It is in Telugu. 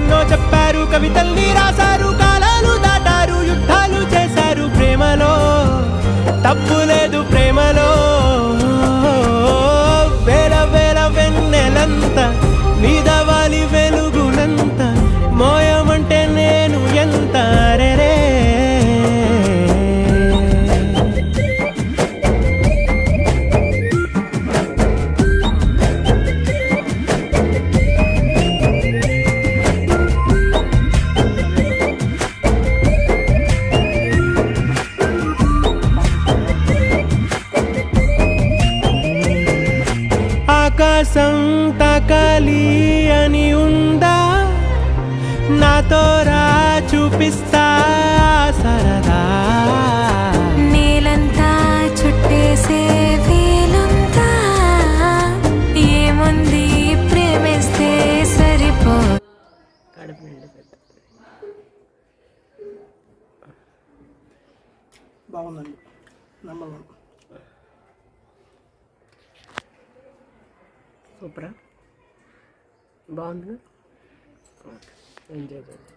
ఎన్నో చెప్పారు, కవితల్ని రాశారు, కాలాలు దాటారు, యుద్ధాలు చేశారు. ప్రేమలో తప్పు లేదు, ప్రేమలో వేల వేల వెన్నెలంత మీద వాలి వెలుగునంత మోయమంటే నేను ఎంత రే. ఆకాశం తాకాలి అని ఉందా, నాతో రా చూపిస్తా సరదా. నేలంతా చుట్టేసే వేలుంతా, ఏముంది ప్రేమిస్తే సరిపో. బాగుందండి, నెంబర్ 1. సూపరా, బాగుంది. ఎంజాయ్ చేయండి.